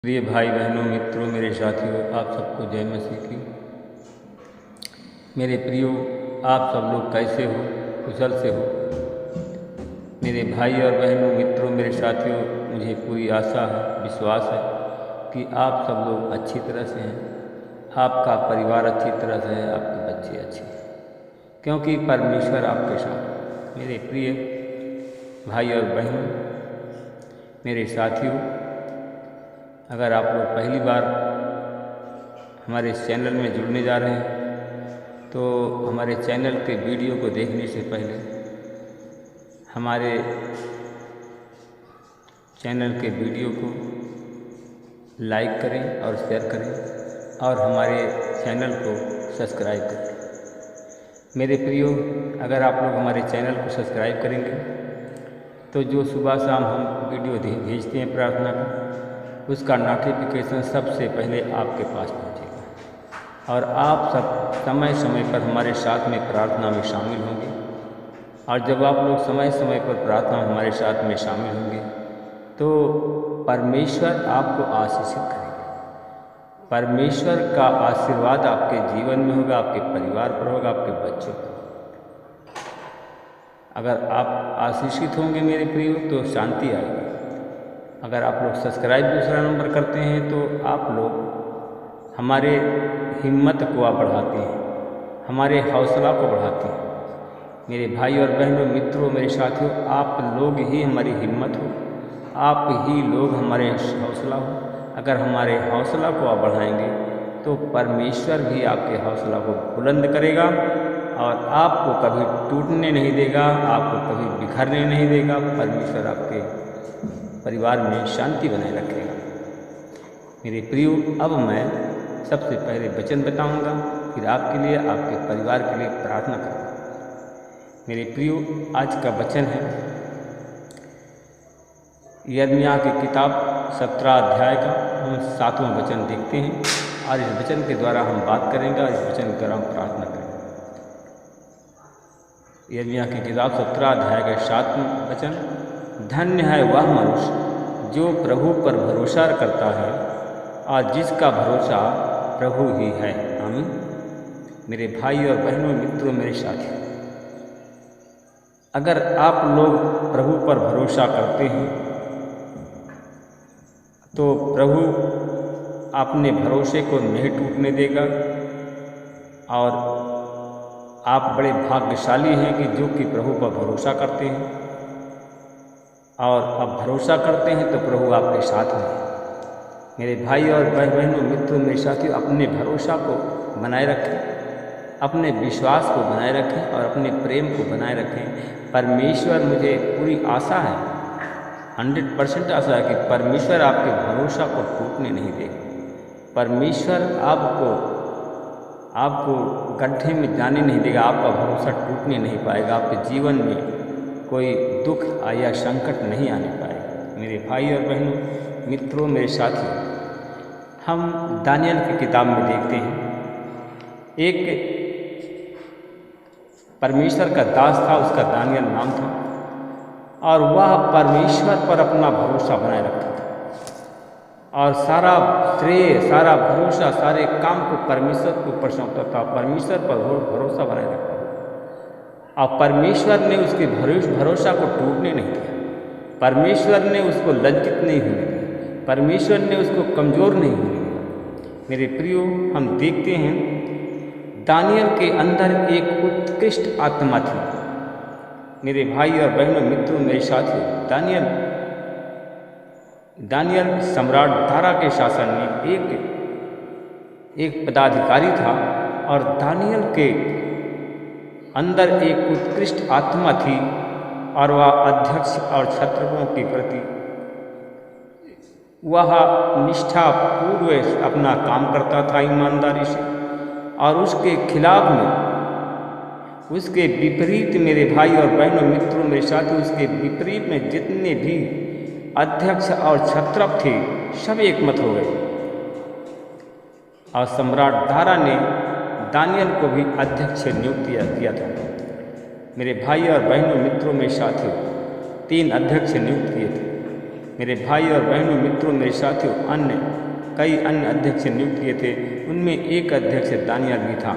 प्रिय भाई बहनों, मित्रों, मेरे साथियों, आप सबको जय मसीह की। मेरे प्रियो, आप सब लोग कैसे हो? कुशल से हो? मेरे भाई और बहनों, मित्रों, मेरे साथियों, मुझे पूरी आशा है, विश्वास है कि आप सब लोग अच्छी तरह से हैं। आपका परिवार अच्छी तरह से है, आपके बच्चे अच्छे हैं, क्योंकि परमेश्वर आपके साथ है। मेरे प्रिय भाई और बहनों, मेरे साथियों, अगर आप लोग पहली बार हमारे इस चैनल में जुड़ने जा रहे हैं तो हमारे चैनल के वीडियो को देखने से पहले हमारे चैनल के वीडियो को लाइक करें और शेयर करें और हमारे चैनल को सब्सक्राइब करें। मेरे प्रियो, अगर आप लोग हमारे चैनल को सब्सक्राइब करेंगे तो जो सुबह शाम हम वीडियो भेजते हैं प्रार्थना का, उसका नोटिफिकेशन सबसे पहले आपके पास पहुंचेगा और आप सब समय समय पर हमारे साथ में प्रार्थना में शामिल होंगे। और जब आप लोग समय समय पर प्रार्थना में हमारे साथ में शामिल होंगे तो परमेश्वर आपको आशीषित करेगा। परमेश्वर का आशीर्वाद आपके जीवन में होगा, आपके परिवार पर होगा, आपके बच्चों पर। अगर आप आशीषित होंगे मेरे प्रियो तो शांति आएगी। अगर आप लोग सब्सक्राइब दूसरा नंबर करते हैं तो आप लोग हमारे हिम्मत को आप बढ़ाते हैं, हमारे हौसला को बढ़ाते हैं। मेरे भाई और बहनों, मित्रों, मेरे साथियों, आप लोग ही हमारी हिम्मत हो, आप ही लोग हमारे हौसला हो। अगर हमारे हौसला को आप बढ़ाएंगे तो परमेश्वर भी आपके हौसला को बुलंद करेगा और आपको कभी टूटने नहीं देगा, आपको कभी बिखरने नहीं देगा। परमेश्वर आपके परिवार में शांति बनाए रखेगा। मेरे प्रियो, अब मैं सबसे पहले वचन बताऊंगा, फिर आपके लिए, आपके परिवार के लिए प्रार्थना करूंगा। मेरे प्रियो, आज का वचन है यिर्मयाह की किताब 17 अध्याय का हम 7वां वचन देखते हैं और इस वचन के द्वारा हम बात करेंगे और इस वचन के द्वारा हम प्रार्थना करेंगे। यिर्मयाह की किताब 17 अध्याय का 7वां वचन, धन्य है वह मनुष्य जो प्रभु पर भरोसा करता है और जिसका भरोसा प्रभु ही है। आमीन। मेरे भाई और बहनों, मित्रों, मेरे साथियों, अगर आप लोग प्रभु पर भरोसा करते हैं तो प्रभु अपने भरोसे को नहीं टूटने देगा। और आप बड़े भाग्यशाली हैं कि जो कि प्रभु पर भरोसा करते हैं और आप भरोसा करते हैं तो प्रभु आपके साथ में है। मेरे भाई और बहनों, मित्रों, मेरे साथियों, अपने भरोसा को बनाए रखें, अपने विश्वास को बनाए रखें और अपने प्रेम को बनाए रखें। परमेश्वर, मुझे पूरी आशा है, 100% आशा है कि परमेश्वर आपके भरोसा को टूटने नहीं देगा। परमेश्वर आपको गड्ढे में जाने नहीं देगा, आपका भरोसा टूटने नहीं पाएगा, आपके जीवन में कोई दुख या संकट नहीं आने पाएगा। मेरे भाई और बहनों, मित्रों, मेरे साथियों, हम दानियल की किताब में देखते हैं एक परमेश्वर का दास था, उसका दानियल नाम था और वह परमेश्वर पर अपना भरोसा बनाए रखता था और सारा श्रेय, सारा भरोसा, सारे काम को परमेश्वर के ऊपर सौंपता था, परमेश्वर पर भरोसा बनाए रखता था। और परमेश्वर ने उसके भरोसा को टूटने नहीं दिया, परमेश्वर ने उसको लज्जित नहीं होने दिया, परमेश्वर ने उसको कमज़ोर नहीं होने दिया। मेरे प्रियो, हम देखते हैं दानियल के अंदर एक उत्कृष्ट आत्मा थी। मेरे भाई और बहनों, मित्रों, मेरे साथियों, दानियल सम्राट दारा के शासन में एक पदाधिकारी था और दानियल के अंदर एक उत्कृष्ट आत्मा थी और वह अध्यक्ष और क्षत्रियों के प्रति वह निष्ठा पूर्वक अपना काम करता था ईमानदारी से। और उसके खिलाफ में, उसके विपरीत, मेरे भाई और बहनों, मित्रों, मेरे साथ, उसके विपरीत में जितने भी अध्यक्ष और क्षत्रप थे सब एकमत हो गए और सम्राट दारा ने दानियल को भी अध्यक्ष नियुक्त किया था। मेरे भाई और बहनों, मित्रों, मेरे साथियों, 3 अध्यक्ष नियुक्त किए थे मेरे भाई और बहनों, मित्रों, मेरे साथियों, कई अन्य अध्यक्ष नियुक्त किए थे। उनमें एक अध्यक्ष दानियल भी था।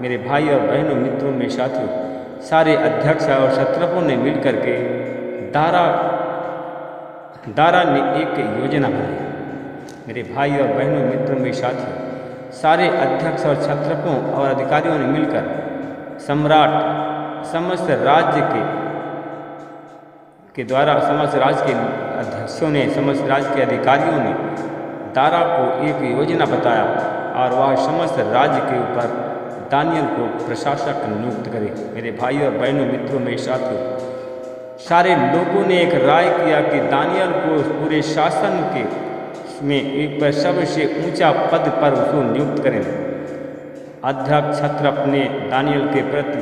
मेरे भाई और बहनों, मित्रों, मेरे साथियों, सारे अध्यक्ष और सत्रपों ने मिलकर के दारा ने एक योजना बनाई। मेरे भाई और बहनों, मित्रों, मेरे साथियों, सारे अध्यक्ष और छत्रपों और अधिकारियों ने मिलकर सम्राट समस्त राज्य के द्वारा समस्त राज्य के अध्यक्षों ने, समस्त राज्य के अधिकारियों ने दारा को एक योजना बताया और वह समस्त राज्य के ऊपर दानियल को प्रशासक नियुक्त करे। मेरे भाई और बहनों, मित्रों, मेरे साथियों, सारे लोगों ने एक राय किया कि दानियल को पूरे शासन के में एक सबसे ऊंचा पद पर उसको नियुक्त करें। अध्यक्ष क्षत्रप ने दानियल के प्रति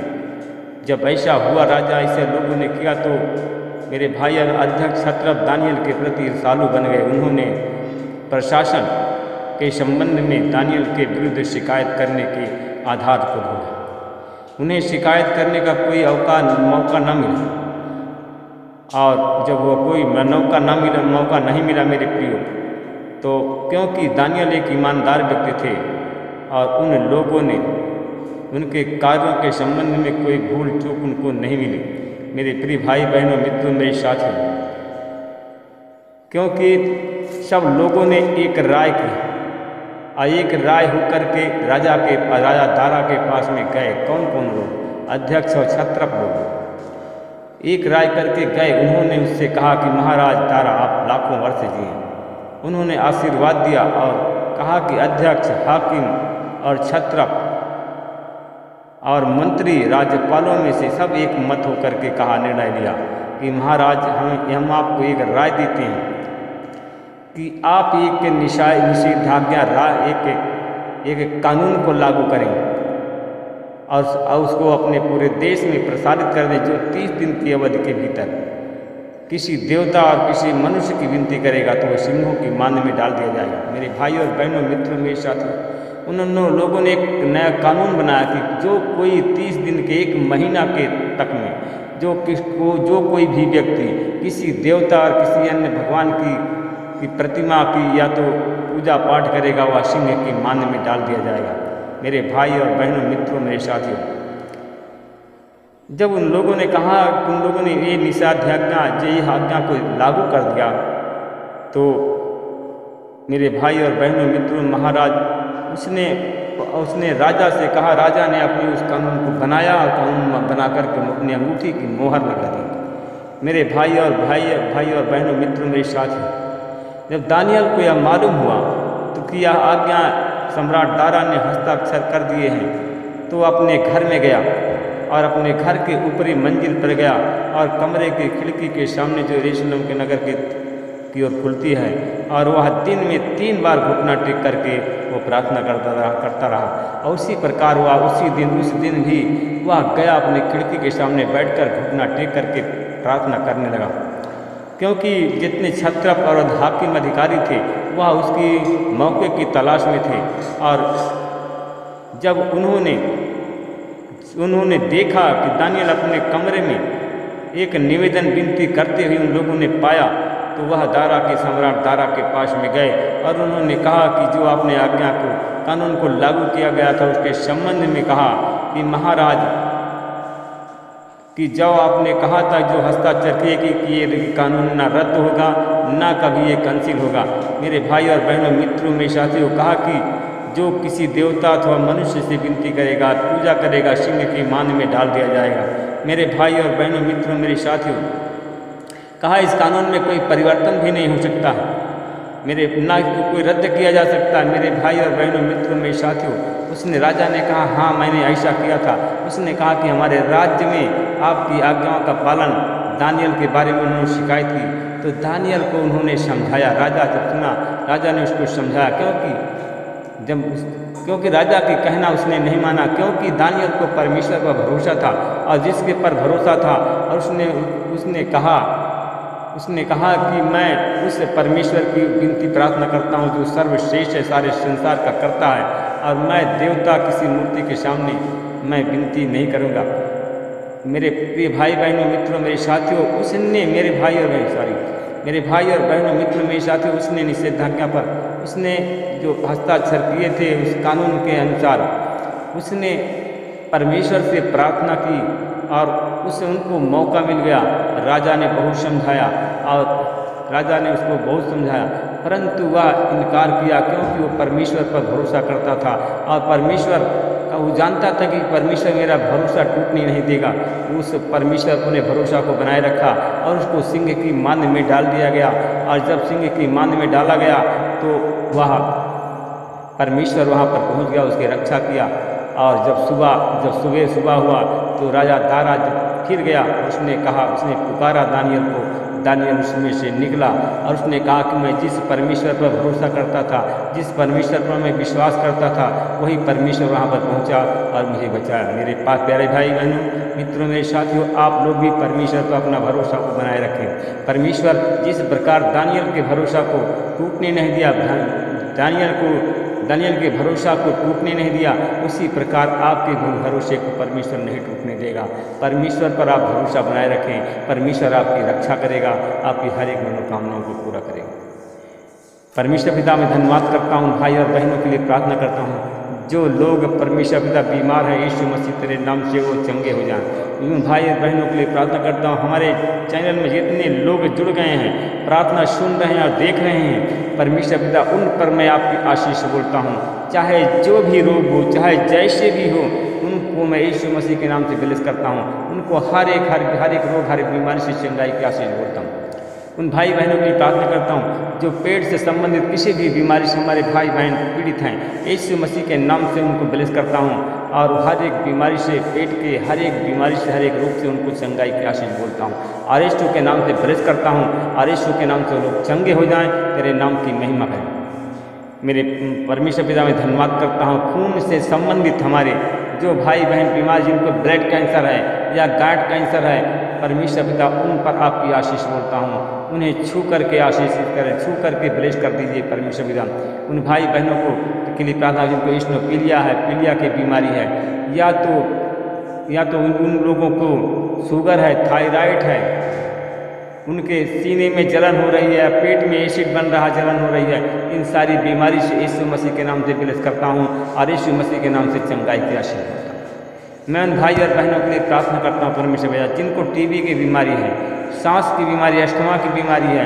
जब ऐसा हुआ, राजा ऐसे लोगों ने किया, तो मेरे भाई और अध्यक्ष क्षत्रप दानियल के प्रति ईर्ष्यालु बन गए। उन्होंने प्रशासन के संबंध में दानियल के विरुद्ध शिकायत करने के आधार को ढूंढा। उन्हें शिकायत करने का कोई मौका न मिला, और जब वो कोई मौका नहीं मिला मेरे प्रियो, तो क्योंकि दानियल एक ईमानदार व्यक्ति थे और उन लोगों ने उनके कार्यों के संबंध में कोई भूल चूक उनको नहीं मिली। मेरे प्रिय भाई बहनों, मित्रों, मेरे साथियों, क्योंकि सब लोगों ने एक राय की और एक राय होकर के राजा दारा के पास में गए। कौन कौन लोग? अध्यक्ष और क्षत्रप लोग एक राय करके गए। उन्होंने उससे कहा कि महाराज दारा, आप लाखों वर्ष जिए। उन्होंने आशीर्वाद दिया और कहा कि अध्यक्ष, हाकिम और क्षत्रप और मंत्री, राज्यपालों में से सब एक मत होकर के निर्णय लिया कि महाराज, हम आपको एक राय देते हैं कि आप एक निषेधाज्ञा एक कानून को लागू करें और उसको अपने पूरे देश में प्रसारित कर दें, जो 30 दिन की अवधि के भीतर किसी देवता और किसी मनुष्य की विनती करेगा तो वह सिंहों की मान में डाल दिया जाएगा। मेरे भाई और बहनों, मित्रों, मेरे साथियों, उन्होंने लोगों ने एक नया कानून बनाया कि जो कोई 30 दिन के, 1 महीना के तक में जो कोई भी व्यक्ति किसी देवता और किसी अन्य भगवान की प्रतिमा की या तो पूजा पाठ करेगा, वह सिंह की मान में डाल दिया जाएगा। मेरे भाई और बहनों, मित्रों, मेरे साथियों, जब उन लोगों ने ये निषेधाज्ञा को लागू कर दिया, तो मेरे भाई और बहनों, मित्रों, महाराज उसने राजा से कहा। राजा ने अपने उस कानून को बनाया और कानून बना करके अपनी अंगूठी की मोहर लगा दी। मेरे भाई और बहनों, मित्रों, मेरे साथियों, जब दानियल को यह मालूम हुआ तो कि यह आज्ञा सम्राट दारा ने हस्ताक्षर कर दिए हैं, तो अपने घर में गया और अपने घर के ऊपरी मंजिल पर गया और कमरे की खिड़की के सामने जो यरूशलेम के नगर की ओर खुलती है, और वह दिन में 3 बार घुटना टेक करके वो प्रार्थना करता रहा। और उसी प्रकार उस दिन भी वह गया अपने खिड़की के सामने बैठकर घुटना टेक करके प्रार्थना करने लगा, क्योंकि जितने क्षत्रप और हाकिम अधिकारी थे वह उसकी मौके की तलाश में थे। और जब उन्होंने देखा कि दानियल अपने कमरे में एक निवेदन विनती करते हुए उन लोगों ने पाया, तो वह सम्राट दारा के पास में गए और उन्होंने कहा कि जो आपने कानून को लागू किया गया था उसके संबंध में कहा कि महाराज, कि जब आपने कहा था जो हस्ताक्षर किए कि ये कानून ना रद्द होगा ना कभी ये कैंसिल होगा। मेरे भाई और बहनों, मित्रों, मेरे साथियों, कहा कि जो किसी देवता अथवा मनुष्य से विनती करेगा, पूजा करेगा, सिंह की मान में डाल दिया जाएगा। मेरे भाई और बहनों, मित्रों, मेरे साथियों, कहा इस कानून में कोई परिवर्तन भी नहीं हो सकता, ना कोई रद्द किया जा सकता। मेरे भाई और बहनों, मित्रों, मेरे साथियों, राजा ने कहा हाँ मैंने ऐसा किया था। उसने कहा कि हमारे राज्य में आपकी आज्ञाओं का पालन, दानियल के बारे में उन्होंने शिकायत की, तो दानियल को उन्होंने समझाया। राजा जब सुना, राजा ने उसको समझाया, क्योंकि राजा की कहना उसने नहीं माना, क्योंकि दानियल को परमेश्वर पर भरोसा था और जिसके पर भरोसा था, और उसने कहा कि मैं उस परमेश्वर की विनती प्रार्थना करता हूँ जो सर्वश्रेष्ठ है, सारे संसार का करता है, और मैं देवता किसी मूर्ति के सामने मैं विनती नहीं करूँगा। मेरे प्रिय भाई बहनों, मित्रों, मेरे साथियों, मेरे भाई और बहनों, मित्र मेरे साथियों, उसने निषेधाज्ञा पर उसने जो हस्ताक्षर किए थे उस कानून के अनुसार उसने परमेश्वर से प्रार्थना की और उससे उनको मौका मिल गया। राजा ने बहुत समझाया और राजा ने उसको बहुत समझाया, परंतु वह इनकार किया, क्योंकि वो परमेश्वर पर भरोसा करता था और परमेश्वर का वो जानता था कि परमेश्वर मेरा भरोसा टूटने नहीं देगा। उस परमेश्वर अपने भरोसा को बनाए रखा और उसको सिंह की मांद में डाल दिया गया। और जब सिंह की मांद में डाला गया तो वह परमेश्वर वहाँ पर पहुँच गया, उसकी रक्षा किया। और जब सुबह हुआ तो राजा दारा फिर गया, उसने कहा, उसने पुकारा दानियल को। दानियल उसमें से निकला और उसने कहा कि मैं जिस परमेश्वर पर भरोसा करता था, जिस परमेश्वर पर मैं विश्वास करता था, वही परमेश्वर वहाँ पर पहुँचा और मुझे बचाया। मेरे पास प्यारे भाई बहनों, मित्रों, मेरे साथियों, आप लोग भी परमेश्वर पर अपना भरोसा को बनाए रखें। परमेश्वर जिस प्रकार दानियल के भरोसा को टूटने नहीं दिया, दानियल के भरोसा को टूटने नहीं दिया, उसी प्रकार आपके भरोसे को परमेश्वर नहीं टूटने देगा। परमेश्वर पर आप भरोसा बनाए रखें, परमेश्वर आपकी रक्षा करेगा, आपकी हर एक मनोकामनाओं को पूरा करेगा। परमेश्वर पिता मैं धन्यवाद करता हूँ, भाई और बहनों के लिए प्रार्थना करता हूँ जो लोग परमेश्वर पिता बीमार हैं, यीशु मसीह तेरे नाम से वो चंगे हो जाएं। यूँ भाई और बहनों के लिए प्रार्थना करता हूँ, हमारे चैनल में जितने लोग जुड़ गए हैं, प्रार्थना सुन रहे हैं और देख रहे हैं, परमेश्वर पिता उन पर मैं आपकी आशीष बोलता हूँ। चाहे जो भी रोग हो, चाहे जैसे भी हो, उनको मैं यीशु मसीह के नाम से ब्लेस करता हूँ। उनको हर एक रोग, हर एक बीमारी से चंगाई की आशीष बोलता हूँ। उन भाई बहनों के लिए प्रार्थना करता हूँ जो पेट से संबंधित किसी भी बीमारी से हमारे भाई बहन पीड़ित हैं, यीशु मसीह के नाम से उनको ब्लेस करता हूँ। और हर एक बीमारी से, पेट के हर एक बीमारी से, हर एक रोग से उनको चंगाई की आशीष बोलता हूँ और यीशु के नाम से ब्लेस करता हूँ और यीशु के नाम से लोग चंगे हो जाएं, तेरे नाम की महिमा करें। मेरे परमेश्वर पिता मैं धन्यवाद करता हूँ, खून से संबंधित हमारे जो भाई बहन बीमार, जिनको ब्लड कैंसर है या गार्ड कैंसर है, परमेश्वर पिता उन पर आपकी आशीष बोलता हूँ। उन्हें छू करके आशीषित करें, छू करके ब्लेस कर दीजिए परमेश्वर पिता। उन भाई बहनों को के लिए प्रार्थना जिनको इस्नोफीलिया है, पीलिया की बीमारी है, या तो उन लोगों को शुगर है, थायराइड है, उनके सीने में जलन हो रही है, पेट में एसिड बन रहा, जलन हो रही है, इन सारी बीमारी से यीशु मसीह के नाम से ब्लेस करता हूँ और यीशु मसीह के नाम से चंगाई की आशीष करता हूँ। मैं उन भाई और बहनों के लिए प्रार्थना करता हूँ परमेश्वर पिता जिनको टीबी की बीमारी है, सांस की बीमारी, अस्थमा की बीमारी है,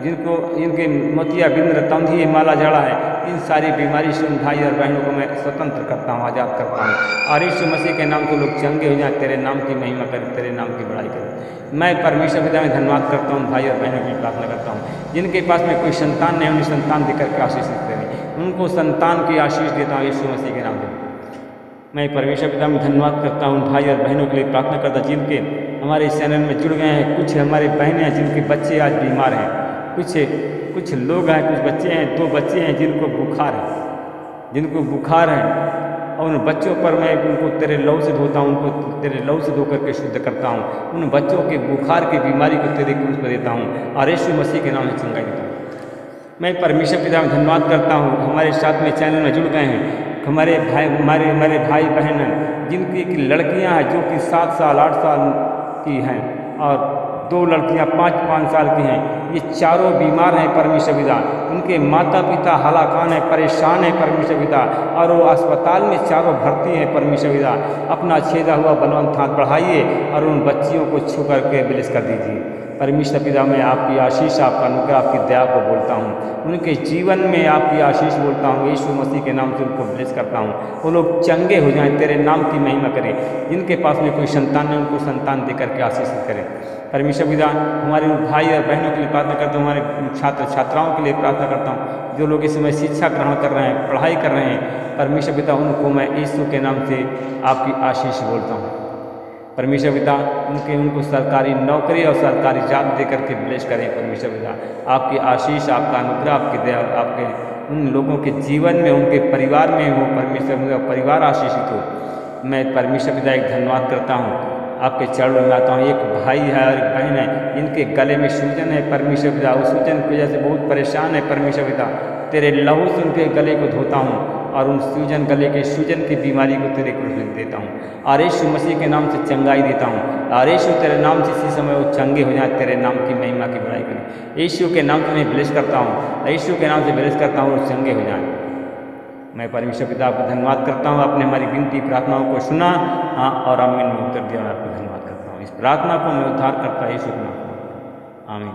जिनके मोतियाबिंद, तंधी, माला झाड़ा है, इन सारी बीमारी से उन भाई और बहनों को मैं स्वतंत्र करता हूँ, आज़ाद करता हूँ और यीशु मसीह के नाम से लोग चंगे हो जाएं, तेरे नाम की महिमा करें, तेरे नाम की बड़ाई करें। मैं परमेश्वर पिता में धन्यवाद करता हूँ, भाई और बहनों की प्रार्थना करता हूँ जिनके पास में कोई संतान नहीं, उन्हें संतान देकर के आशीषित करें, उनको संतान की आशीष देता हूँ यीशु मसीह के नाम से। मैं परमेश्वर पिता में धन्यवाद करता हूँ, भाई और बहनों के लिए प्रार्थना करता जिनके हमारे इस चैनल में जुड़ गए हैं। कुछ हमारे बहनें हैं जिनके बच्चे आज बीमार हैं, कुछ लोग हैं, कुछ बच्चे हैं, 2 बच्चे हैं जिनको बुखार है और उन बच्चों पर मैं उनको तेरे लहू से धोता हूँ, उनको तेरे लहू से धो करके शुद्ध करता हूँ। उन बच्चों के बुखार की बीमारी को तेरे क्रूस पर देता हूँ और यीशु मसीह के नाम से चंगाई देता हूँ। मैं परमेश्वर पिता में धन्यवाद करता हूँ, हमारे साथ में चैनल में जुड़ गए हैं हमारे भाई बहन जिनकी लड़कियाँ हैं जो कि 7 साल 8 साल की हैं और 2 लड़कियां 5-5 साल की हैं। ये चारों बीमार हैं परमेश्वर पिता, उनके माता पिता हलाकान है, परेशान है परमेश्वर पिता, और वो अस्पताल में चारों भर्ती हैं परमेश्वर पिता। अपना छेदा हुआ बलवंत हाथ बढ़ाइए और उन बच्चियों को छू करके ब्लेस कर दीजिए परमेश्वर पिता। मैं आपकी आशीष, आपका अनुग्रह, आपकी दया को बोलता हूँ, उनके जीवन में आपकी आशीष बोलता हूँ, यीशु मसीह के नाम से उनको ब्लेस करता हूँ। वो लोग चंगे हो जाएं, तेरे नाम की महिमा करें। जिनके पास में कोई संतान है उनको संतान देकर के आशीषित करें परमेश्वर पिता। हमारे भाई और बहनों के लिए प्रार्थना करता हूँ, हमारे छात्र छात्राओं के लिए प्रार्थना करता हूँ जो लोग इस समय शिक्षा ग्रहण कर रहे हैं, पढ़ाई कर रहे हैं परमेश्वर पिता, उनको मैं यीशु के नाम से आपकी आशीष बोलता हूँ परमेश्वर पिता। उनको सरकारी नौकरी और सरकारी जॉब दे करके ब्लेस करें परमेश्वर पिता। आपकी आशीष, आपका अनुग्रह, आपकी दया आपके उन लोगों के जीवन में, उनके परिवार में हो परमेश्वर पिता, परिवार आशीषित हो। मैं परमेश्वर पिता एक धन्यवाद करता हूँ, आपके चरणों में आता हूँ। एक भाई है और एक बहन है, इनके गले में सूजन है परमेश्वर पिता, उस सूजन की वजह से बहुत परेशान है परमेश्वर पिता। तेरे लहू से उनके गले को धोता हूँ और उन सूजन गले के सूजन की बीमारी को तेरे कृपा देता हूँ। और यीशु मसीह के नाम से चंगाई देता हूँ। और यीशु तेरे नाम से इसी समय वो चंगे हो जाए, तेरे नाम की महिमा की बड़ाई करें। यीशु के नाम से मैं ब्लेस करता हूँ, यीशु के नाम से ब्लेस करता हूँ, वो चंगे हो जाएँ। मैं परमेश्वर पिता को धन्यवाद करता हूँ, आपने हमारी विनती प्रार्थनाओं को सुना, हाँ, और आमीन में उत्तर दिया। मैं आपको धन्यवाद करता हूँ। इस प्रार्थना को मैं उद्धार करता यीशु के नाम में, आमीन।